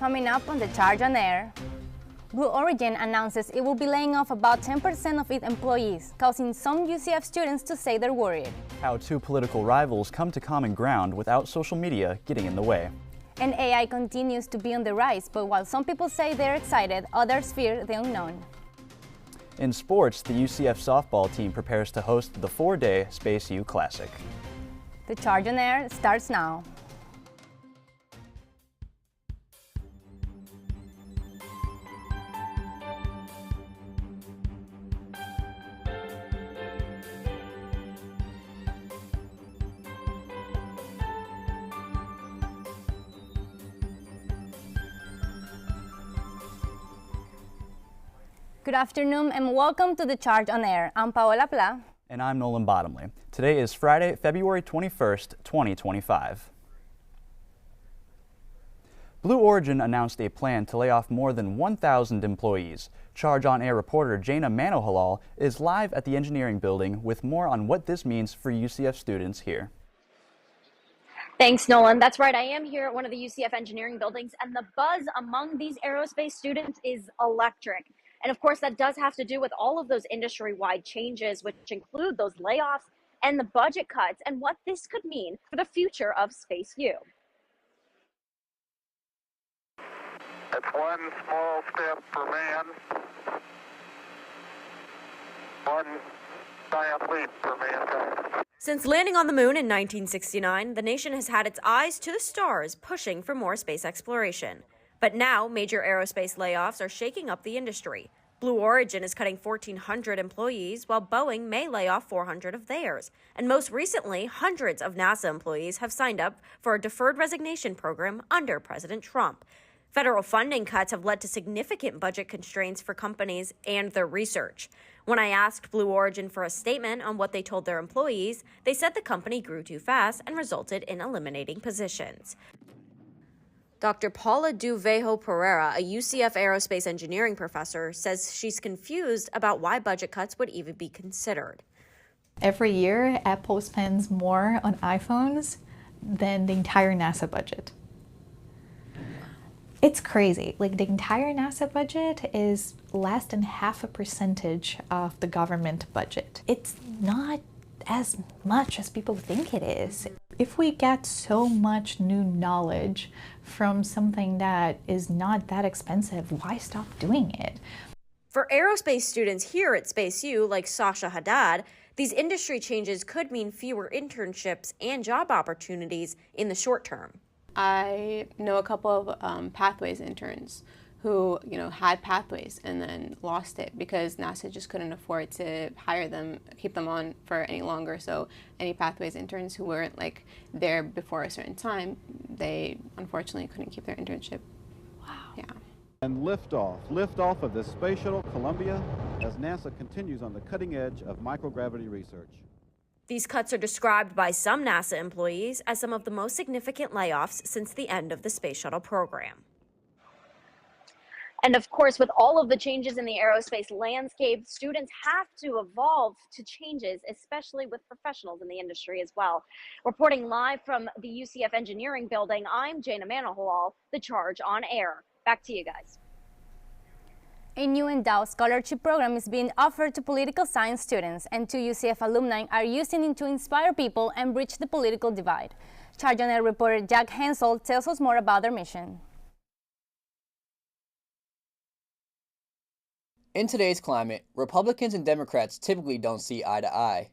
Coming up on The Charge on Air, Blue Origin announces it will be laying off about 10% of its employees, causing some UCF students to say they're worried. How two political rivals come to common ground without social media getting in the way. And AI continues to be on the rise, but while some people say they're excited, others fear the unknown. In sports, the UCF softball team prepares to host the 4-day Space U Classic. The Charge on Air starts now. Good afternoon and welcome to The Charge on Air. I'm Paola. And I'm Nolan Bottomley. Today is Friday, February 21st, 2025. Blue Origin announced a plan to lay off more than 1,000 employees. Charge on Air reporter Jaina Manohalal is live at the engineering building with more on what this means for UCF students here. Thanks, Nolan. That's right. I am here at one of the UCF engineering buildings, and the buzz among these aerospace students is electric. And of course, that does have to do with all of those industry-wide changes, which include those layoffs and the budget cuts, and what this could mean for the future of Space U. It's one small step for man, one giant leap for mankind. Since landing on the moon in 1969, the nation has had its eyes to the stars, pushing for more space exploration. But now, major aerospace layoffs are shaking up the industry. Blue Origin is cutting 1,400 employees, while Boeing may lay off 400 of theirs. And most recently, hundreds of NASA employees have signed up for a deferred resignation program under President Trump. Federal funding cuts have led to significant budget constraints for companies and their research. When I asked Blue Origin for a statement on what they told their employees, they said the company grew too fast and resulted in eliminating positions. Dr. Paola Pereira, a UCF aerospace engineering professor, says she's confused about why budget cuts would even be considered. Every year, Apple spends more on iPhones than the entire NASA budget. It's crazy. Like, the entire NASA budget is less than 0.5% of the government budget. It's not as much as people think it is. If we get so much new knowledge from something that is not that expensive, why stop doing it? For aerospace students here at Space U, like Sasha Haddad, these industry changes could mean fewer internships and job opportunities in the short term. I know a couple of Pathways interns who, had Pathways and then lost it because NASA just couldn't afford to hire them, keep them on for any longer. So any Pathways interns who weren't there before a certain time, they unfortunately couldn't keep their internship. Wow. Yeah. And liftoff of the Space Shuttle Columbia as NASA continues on the cutting edge of microgravity research. These cuts are described by some NASA employees as some of the most significant layoffs since the end of the Space Shuttle program. And of course, with all of the changes in the aerospace landscape, students have to evolve to changes, especially with professionals in the industry as well. Reporting live from the UCF Engineering Building, I'm Jaina Manohalal, The Charge on Air. Back to you guys. A new endowed scholarship program is being offered to political science students, and two UCF alumni are using it to inspire people and bridge the political divide. Charge on Air reporter Jack Hensel tells us more about their mission. In today's climate, Republicans and Democrats typically don't see eye to eye.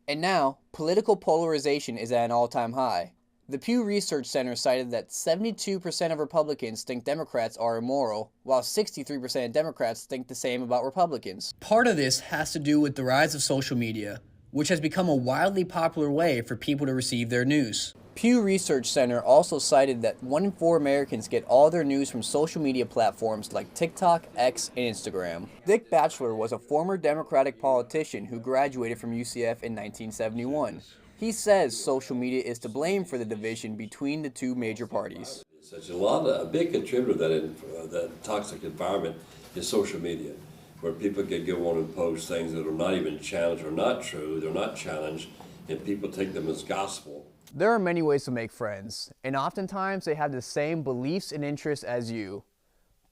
And now, political polarization is at an all-time high. The Pew Research Center cited that 72% of Republicans think Democrats are immoral, while 63% of Democrats think the same about Republicans. Part of this has to do with the rise of social media, which has become a wildly popular way for people to receive their news. Pew Research Center also cited that 1 in 4 Americans get all their news from social media platforms like TikTok, X, and Instagram. Dick Batchelor was a former Democratic politician who graduated from UCF in 1971. He says social media is to blame for the division between the two major parties. A big contributor to that toxic environment is social media, where people can go on and post things that are not even challenged or not true, they're not challenged, and people take them as gospel. There are many ways to make friends, and oftentimes they have the same beliefs and interests as you.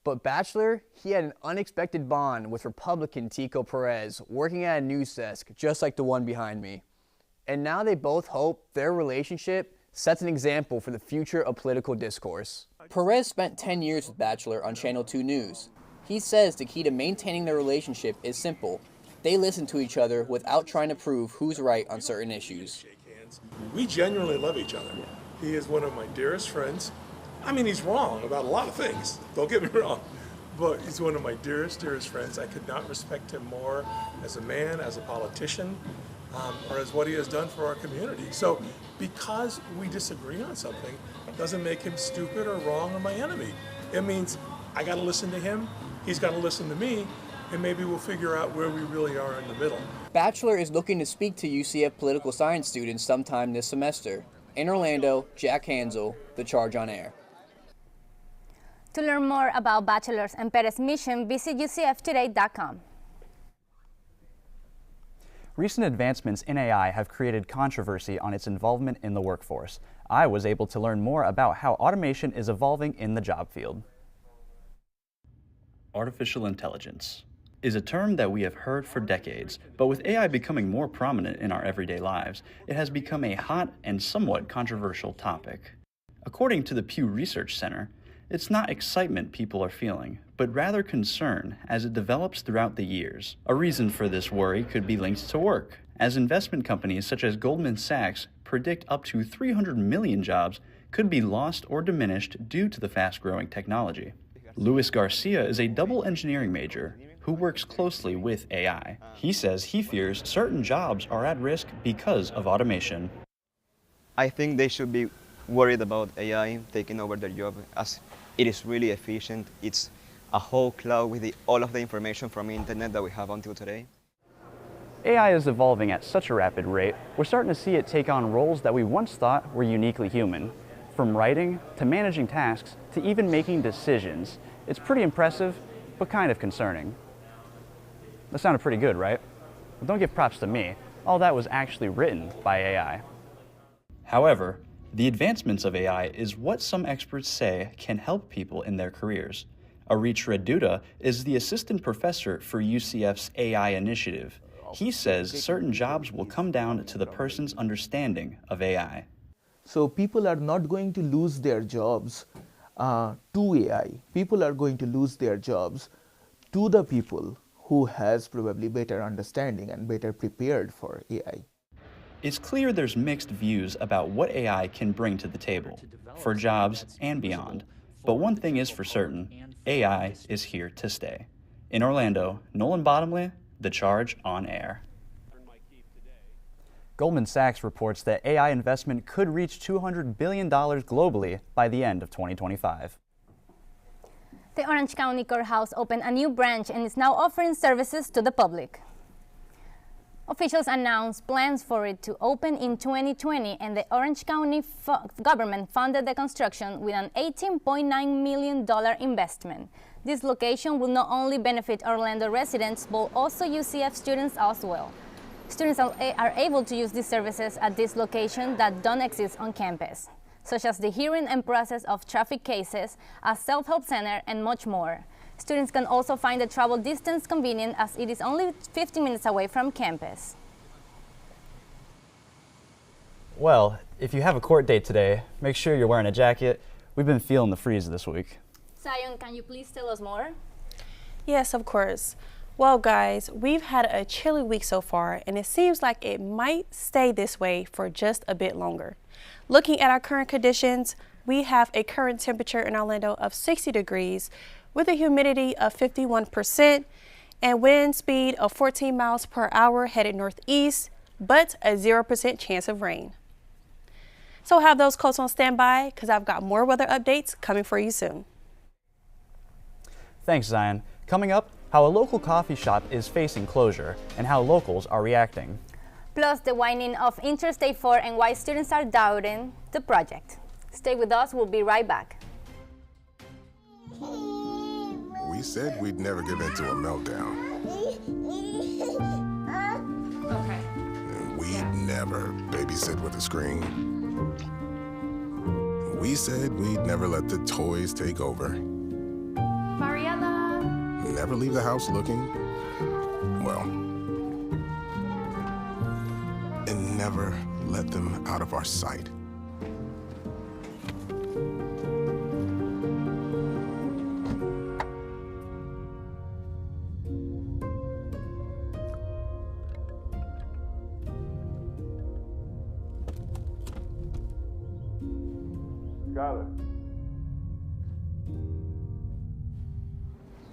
But Bachelor, he had an unexpected bond with Republican Tico Perez working at a news desk just like the one behind me. And now they both hope their relationship sets an example for the future of political discourse. Perez spent 10 years with Bachelor on Channel 2 News. He says the key to maintaining their relationship is simple. They listen to each other without trying to prove who's right on certain issues. We genuinely love each other. He is one of my dearest friends. I mean, he's wrong about a lot of things, don't get me wrong, but he's one of my dearest friends. I could not respect him more as a man, as a politician, or as what he has done for our community. So because we disagree on something doesn't make him stupid or wrong or my enemy. It means I gotta listen to him, he's gotta listen to me, and maybe we'll figure out where we really are in the middle. Bachelor is looking to speak to UCF political science students sometime this semester. In Orlando, Jack Hansel, The Charge on Air. To learn more about Bachelor's and Perez mission, visit ucftoday.com. Recent advancements in AI have created controversy on its involvement in the workforce. I was able to learn more about how automation is evolving in the job field. Artificial intelligence is a term that we have heard for decades, but with AI becoming more prominent in our everyday lives, it has become a hot and somewhat controversial topic. According to the Pew Research Center, it's not excitement people are feeling, but rather concern as it develops throughout the years. A reason for this worry could be linked to work, as investment companies such as Goldman Sachs predict up to 300 million jobs could be lost or diminished due to the fast-growing technology. Luis Garcia is a double engineering major who works closely with AI. He says he fears certain jobs are at risk because of automation. I think they should be worried about AI taking over their job, as it is really efficient. It's a whole cloud with all of the information from the internet that we have until today. AI is evolving at such a rapid rate, we're starting to see it take on roles that we once thought were uniquely human. From writing, to managing tasks, to even making decisions. It's pretty impressive, but kind of concerning. That sounded pretty good, right? But don't give props to me. All that was actually written by AI. However, the advancements of AI is what some experts say can help people in their careers. Aritra Duda is the assistant professor for UCF's AI initiative. He says certain jobs will come down to the person's understanding of AI. So people are not going to lose their jobs to AI. People are going to lose their jobs to the people who has probably better understanding and better prepared for AI. It's clear there's mixed views about what AI can bring to the table, for jobs and beyond. But one thing is for certain, AI is here to stay. In Orlando, Nolan Bottomley, The Charge on Air. Goldman Sachs reports that AI investment could reach $200 billion globally by the end of 2025. The Orange County Courthouse opened a new branch and is now offering services to the public. Officials announced plans for it to open in 2020, and the Orange County government funded the construction with an $18.9 million investment. This location will not only benefit Orlando residents, but also UCF students as well. Students are able to use these services at this location that don't exist on campus, such as the hearing and process of traffic cases, a self-help center, and much more. Students can also find the travel distance convenient, as it is only 15 minutes away from campus. Well, if you have a court date today, make sure you're wearing a jacket. We've been feeling the freeze this week. Zion, can you please tell us more? Yes, of course. Well, guys, we've had a chilly week so far, and it seems like it might stay this way for just a bit longer. Looking at our current conditions, we have a current temperature in Orlando of 60 degrees with a humidity of 51% and wind speed of 14 miles per hour headed northeast, but a 0% chance of rain. So have those coats on standby, because I've got more weather updates coming for you soon. Thanks, Zion. Coming up, how a local coffee shop is facing closure and how locals are reacting. Plus, the widening of Interstate 4 and why students are doubting the project. Stay with us, we'll be right back. We said we'd never give in to a meltdown. Okay. And we'd never babysit with a screen. We said we'd never let the toys take over. Mariella! Never leave the house looking, well, and never let them out of our sight.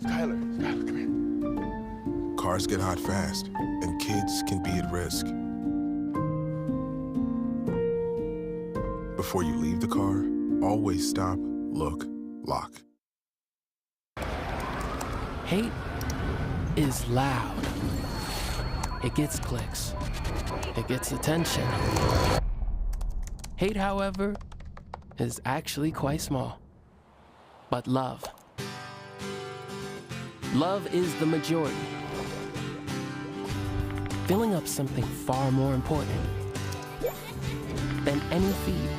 Skylar, come here. Cars get hot fast, and kids can be at risk. Before you leave the car, always stop, look, lock. Hate is loud. It gets clicks. It gets attention. Hate, however, is actually quite small. But love is the majority, filling up something far more important than any feed.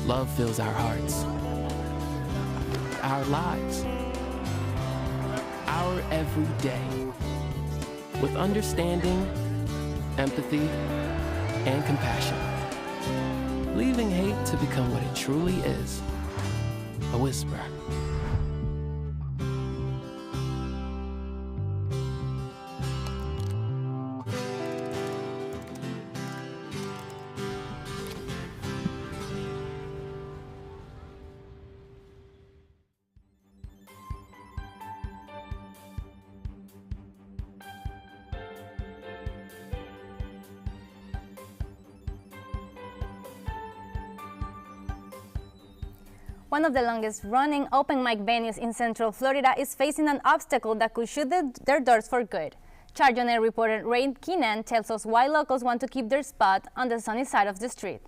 Love fills our hearts, our lives, our every day, with understanding, empathy, and compassion, leaving hate to become what it truly is, a whisper. One of the longest-running open mic venues in Central Florida is facing an obstacle that could shut their doors for good. Charge On Air reporter Raine Keenan tells us why locals want to keep their spot on the sunny side of the street.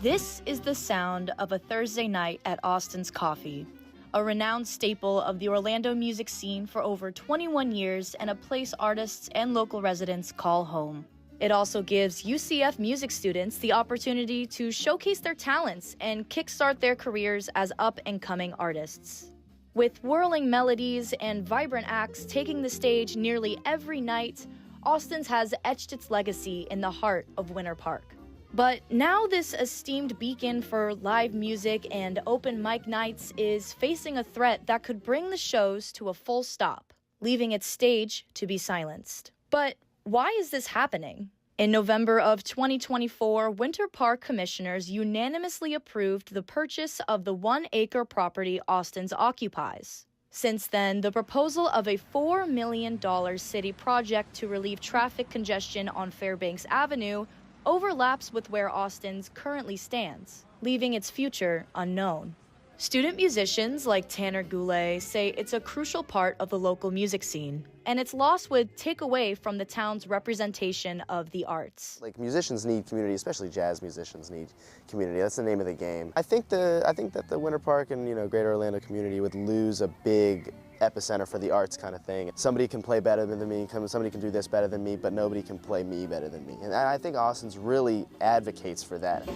This is the sound of a Thursday night at Austin's Coffee, a renowned staple of the Orlando music scene for over 21 years and a place artists and local residents call home. It also gives UCF music students the opportunity to showcase their talents and kickstart their careers as up-and-coming artists. With whirling melodies and vibrant acts taking the stage nearly every night, Austin's has etched its legacy in the heart of Winter Park. But now this esteemed beacon for live music and open mic nights is facing a threat that could bring the shows to a full stop, leaving its stage to be silenced. But why is this happening? In November of 2024, Winter Park commissioners unanimously approved the purchase of the 1-acre property Austin's occupies. Since then, the proposal of a $4 million city project to relieve traffic congestion on Fairbanks Avenue overlaps with where Austin's currently stands, leaving its future unknown. Student musicians like Tanner Goulet say it's a crucial part of the local music scene, and its loss would take away from the town's representation of the arts. Like, musicians need community, especially jazz musicians need community. That's the name of the game. I think that the Winter Park and Greater Orlando community would lose a big epicenter for the arts kind of thing. Somebody can play better than me, somebody can do this better than me, but nobody can play me better than me. And I think Austin's really advocates for that.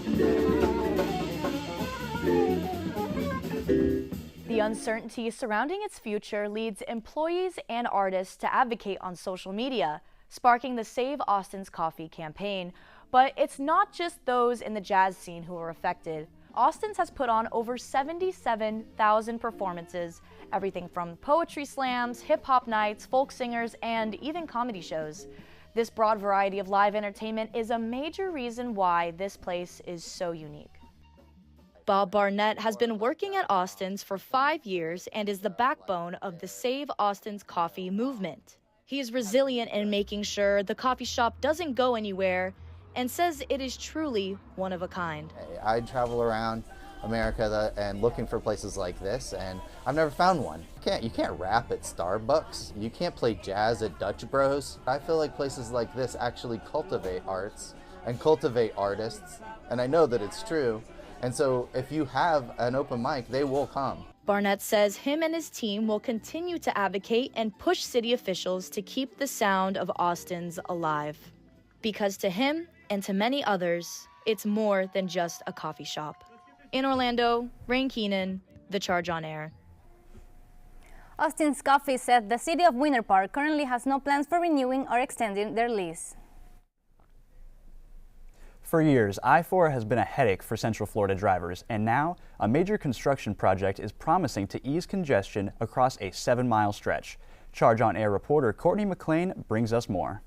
The uncertainty surrounding its future leads employees and artists to advocate on social media, sparking the Save Austin's Coffee campaign. But it's not just those in the jazz scene who are affected. Austin's has put on over 77,000 performances, everything from poetry slams, hip-hop nights, folk singers, and even comedy shows. This broad variety of live entertainment is a major reason why this place is so unique. Bob Barnett has been working at Austin's for 5 years and is the backbone of the Save Austin's Coffee movement. He is resilient in making sure the coffee shop doesn't go anywhere and says it is truly one of a kind. I travel around America and looking for places like this, and I've never found one. You can't rap at Starbucks. You can't play jazz at Dutch Bros. I feel like places like this actually cultivate arts and cultivate artists, and I know that it's true. And so if you have an open mic, they will come. Barnett says him and his team will continue to advocate and push city officials to keep the sound of Austin's alive. Because to him and to many others, it's more than just a coffee shop. In Orlando, Raine Keenan, The Charge on Air. Austin's Coffee said the city of Winter Park currently has no plans for renewing or extending their lease. For years, I-4 has been a headache for Central Florida drivers, and now a major construction project is promising to ease congestion across a 7-mile stretch. Charge on Air reporter Courtney McLean brings us more.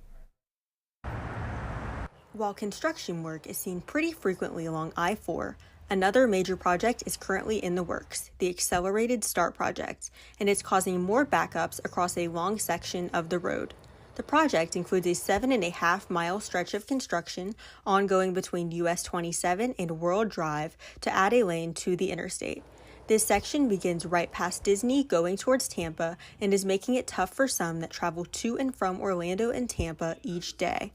While construction work is seen pretty frequently along I-4, another major project is currently in the works, the Accelerated START project, and it's causing more backups across a long section of the road. The project includes a 7.5-mile stretch of construction ongoing between US 27 and World Drive to add a lane to the interstate. This section begins right past Disney going towards Tampa and is making it tough for some that travel to and from Orlando and Tampa each day.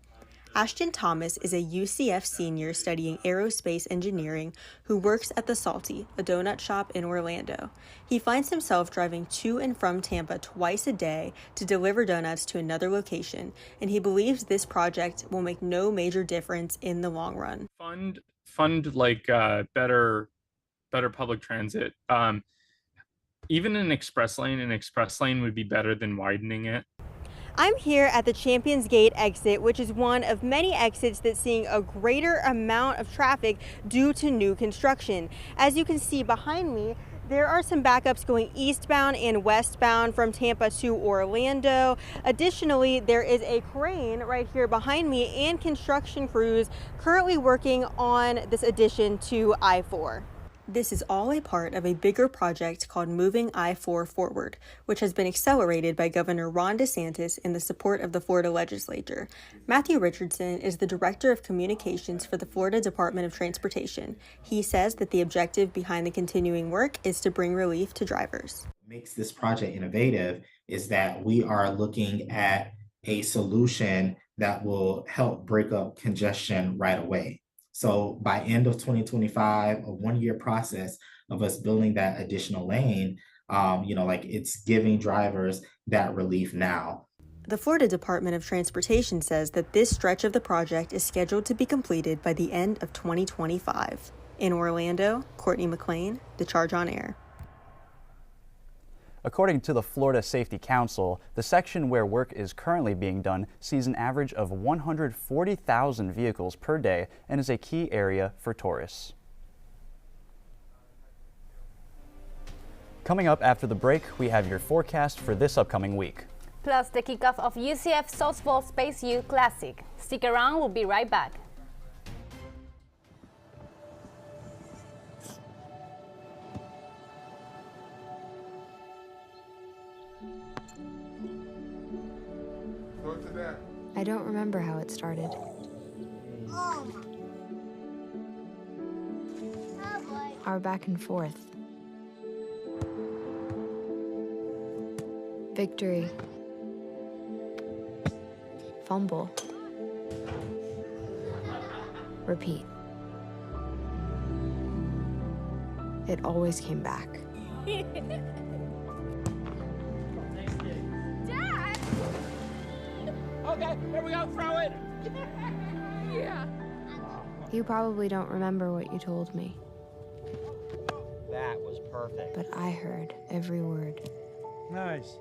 Ashton Thomas is a UCF senior studying aerospace engineering who works at the Salty, a donut shop in Orlando. He finds himself driving to and from Tampa twice a day to deliver donuts to another location, and he believes this project will make no major difference in the long run. Fund like better public transit. Even an express lane would be better than widening it. I'm here at the Champions Gate exit, which is one of many exits that's seeing a greater amount of traffic due to new construction. As you can see behind me, there are some backups going eastbound and westbound from Tampa to Orlando. Additionally, there is a crane right here behind me and construction crews currently working on this addition to I-4. This is all a part of a bigger project called Moving I-4 Forward, which has been accelerated by Governor Ron DeSantis in the support of the Florida legislature. Matthew Richardson is the Director of Communications for the Florida Department of Transportation. He says that the objective behind the continuing work is to bring relief to drivers. What makes this project innovative is that we are looking at a solution that will help break up congestion right away. So by end of 2025, a 1-year process of us building that additional lane, it's giving drivers that relief now. The Florida Department of Transportation says that this stretch of the project is scheduled to be completed by the end of 2025. In Orlando, Courtney McLean, The Charge on Air. According to the Florida Safety Council, the section where work is currently being done sees an average of 140,000 vehicles per day and is a key area for tourists. Coming up after the break, we have your forecast for this upcoming week. Plus the kickoff of UCF Softball Space U Classic. Stick around, we'll be right back. I don't remember how it started. Our back and forth. Victory. Fumble. Repeat. It always came back. Okay, here we go, throw it! Yeah. You probably don't remember what you told me. That was perfect. But I heard every word. Nice.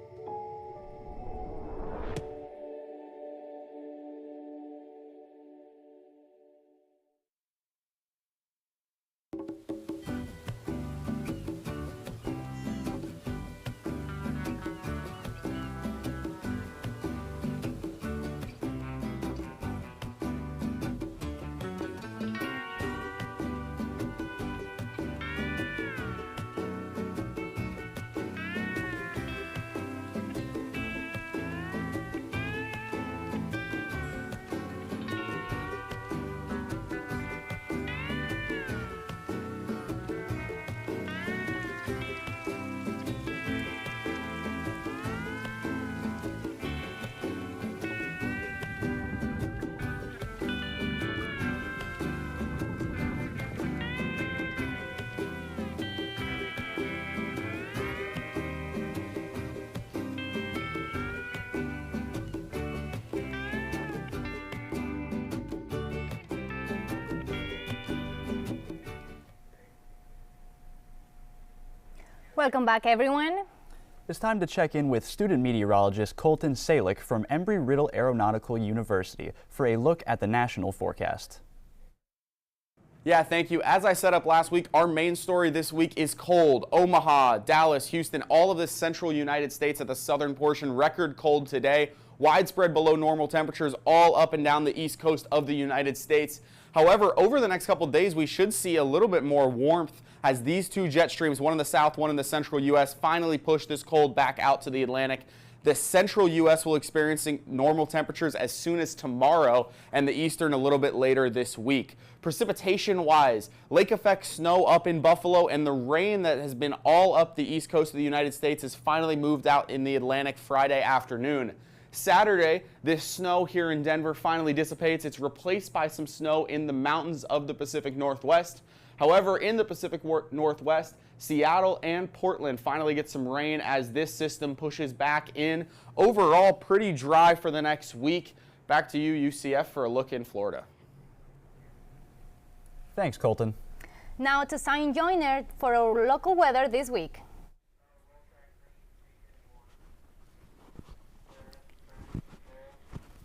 Welcome back, everyone. It's time to check in with student meteorologist Colton Salick from Embry-Riddle Aeronautical University for a look at the national forecast. Yeah, thank you. As I set up last week, our main story this week is cold. Omaha, Dallas, Houston, all of the central United States at the southern portion, record cold today. Widespread below normal temperatures all up and down the east coast of the United States. However, over the next couple of days, we should see a little bit more warmth as these two jet streams, one in the south, one in the central U.S., finally push this cold back out to the Atlantic. The central U.S. will experience normal temperatures as soon as tomorrow, and the eastern a little bit later this week. Precipitation-wise, lake effect snow up in Buffalo, and the rain that has been all up the east coast of the United States has finally moved out in the Atlantic Friday afternoon. Saturday, this snow here in Denver finally dissipates. It's replaced by some snow in the mountains of the Pacific Northwest. However, in the Pacific Northwest, Seattle and Portland finally get some rain as this system pushes back in. Overall, pretty dry for the next week. Back to you, UCF, for a look in Florida. Thanks, Colton. Now to Sign Joyner for our local weather this week.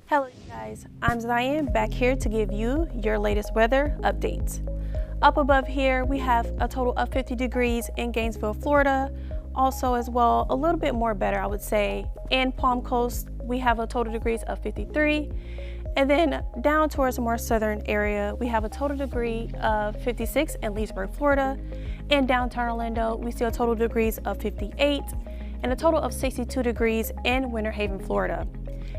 Hello, you guys. I'm Zion, back here to give you your latest weather updates. Up above here, we have a total of 50 degrees in Gainesville, Florida. Also as well, a little bit more better, I would say, in Palm Coast, we have a total degrees of 53. And then down towards the more southern area, we have a total degree of 56 in Leesburg, Florida. In downtown Orlando, we see a total degrees of 58 and a total of 62 degrees in Winter Haven, Florida.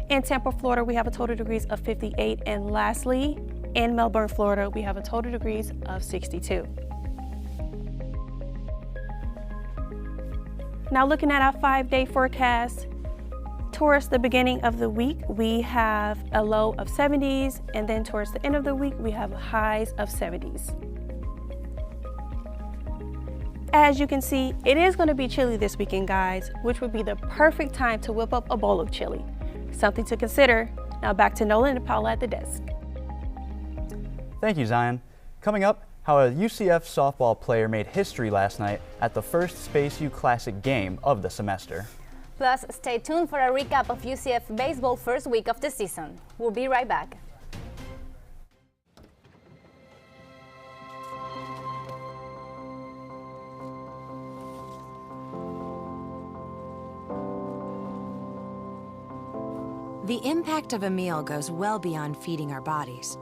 In Tampa, Florida, we have a total degrees of 58. And lastly, in Melbourne, Florida, we have a total degrees of 62. Now looking at our 5-day forecast, towards the beginning of the week, we have a low of 70s, and then towards the end of the week, we have highs of 70s. As you can see, it is going to be chilly this weekend, guys, which would be the perfect time to whip up a bowl of chili. Something to consider. Now back to Nolan and Paola at the desk. Thank you, Zion. Coming up, how a UCF softball player made history last night at the first Space U Classic game of the semester. Plus, stay tuned for a recap of UCF baseball first week of the season. We'll be right back. The impact of a meal goes well beyond feeding our bodies.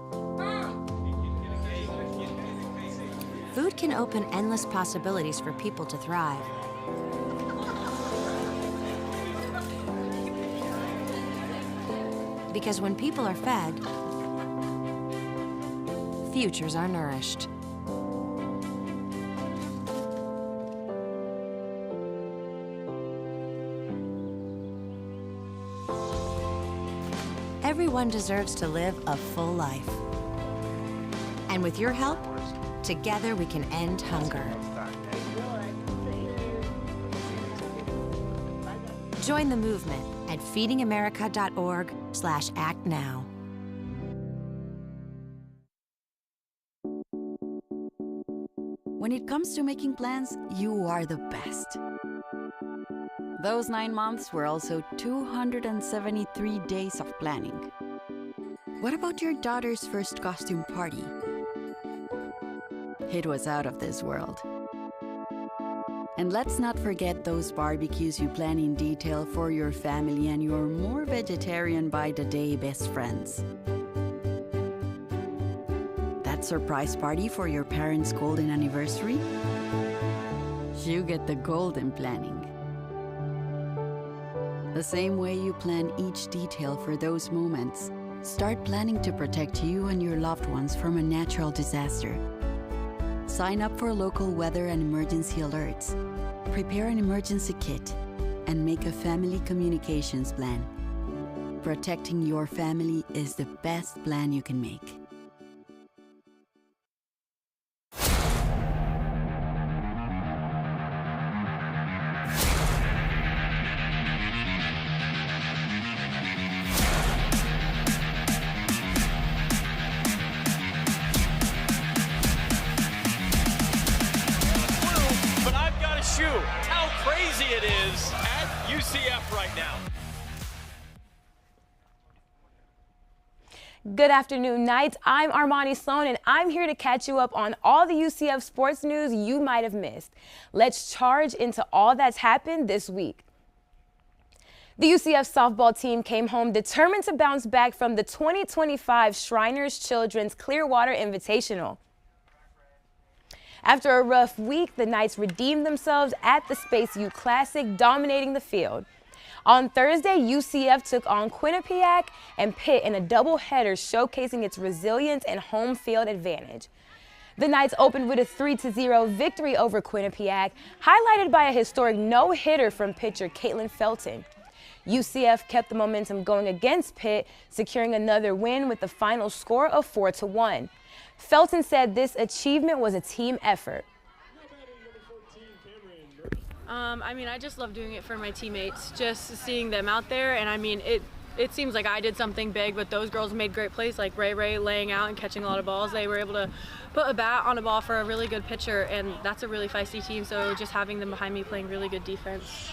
Food can open endless possibilities for people to thrive. Because when people are fed, futures are nourished. Everyone deserves to live a full life. And with your help, together we can end hunger. Join the movement at feedingamerica.org/actnow. When it comes to making plans, you are the best. Those 9 months were also 273 days of planning. What about your daughter's first costume party? It was out of this world. And let's not forget those barbecues you plan in detail for your family and your more vegetarian by the day best friends. That surprise party for your parents' golden anniversary? You get the golden planning. The same way you plan each detail for those moments, start planning to protect you and your loved ones from a natural disaster. Sign up for local weather and emergency alerts. Prepare an emergency kit and make a family communications plan. Protecting your family is the best plan you can make. But I've got a shoe. How crazy it is at UCF right now. Good afternoon, Knights. I'm Armani Sloan, and I'm here to catch you up on all the UCF sports news you might have missed. Let's charge into all that's happened this week. The UCF softball team came home determined to bounce back from the 2025 Shriners Children's Clearwater Invitational. After a rough week, the Knights redeemed themselves at the Space U Classic, dominating the field. On Thursday, UCF took on Quinnipiac and Pitt in a doubleheader showcasing its resilience and home field advantage. The Knights opened with a 3-0 victory over Quinnipiac, highlighted by a historic no-hitter from pitcher Caitlin Felton. UCF kept the momentum going against Pitt, securing another win with the final score of 4-1. Felton said this achievement was a team effort. I mean, I just love doing it for my teammates, just seeing them out there. And I mean, it seems like I did something big, but those girls made great plays, like Ray laying out and catching a lot of balls. They were able to put a bat on a ball for a really good pitcher, and that's a really feisty team. So just having them behind me playing really good defense.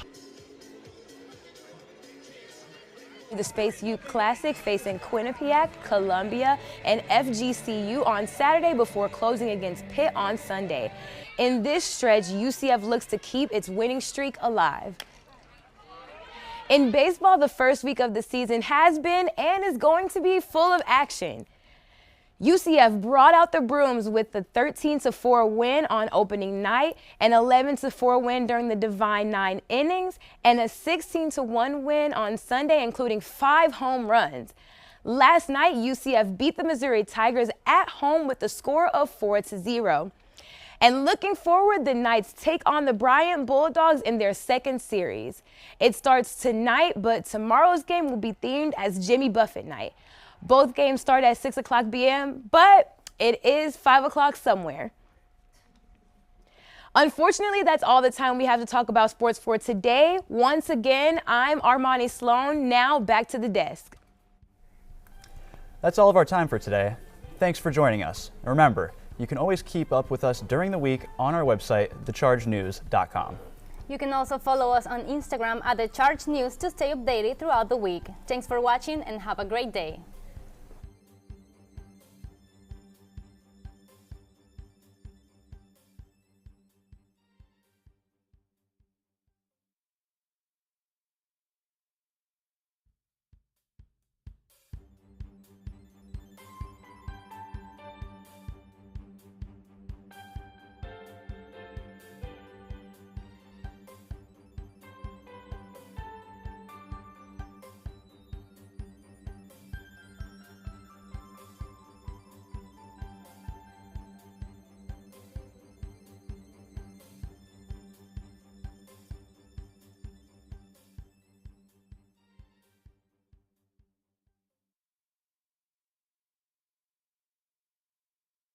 The Space U Classic facing Quinnipiac, Columbia, and FGCU on Saturday before closing against Pitt on Sunday. In this stretch, UCF looks to keep its winning streak alive. In baseball, the first week of the season has been and is going to be full of action. UCF brought out the brooms with the 13-4 win on opening night, an 11-4 win during the Divine 9 innings, and a 16-1 win on Sunday, including 5 home runs. Last night, UCF beat the Missouri Tigers at home with a score of 4-0. And looking forward, the Knights take on the Bryant Bulldogs in their second series. It starts tonight, but tomorrow's game will be themed as Jimmy Buffett night. Both games start at 6 o'clock p.m., but it is 5 o'clock somewhere. Unfortunately, that's all the time we have to talk about sports for today. Once again, I'm Armani Sloan. Now back to the desk. That's all of our time for today. Thanks for joining us. Remember, you can always keep up with us during the week on our website, thechargenews.com. You can also follow us on Instagram at The Charge News to stay updated throughout the week. Thanks for watching and have a great day.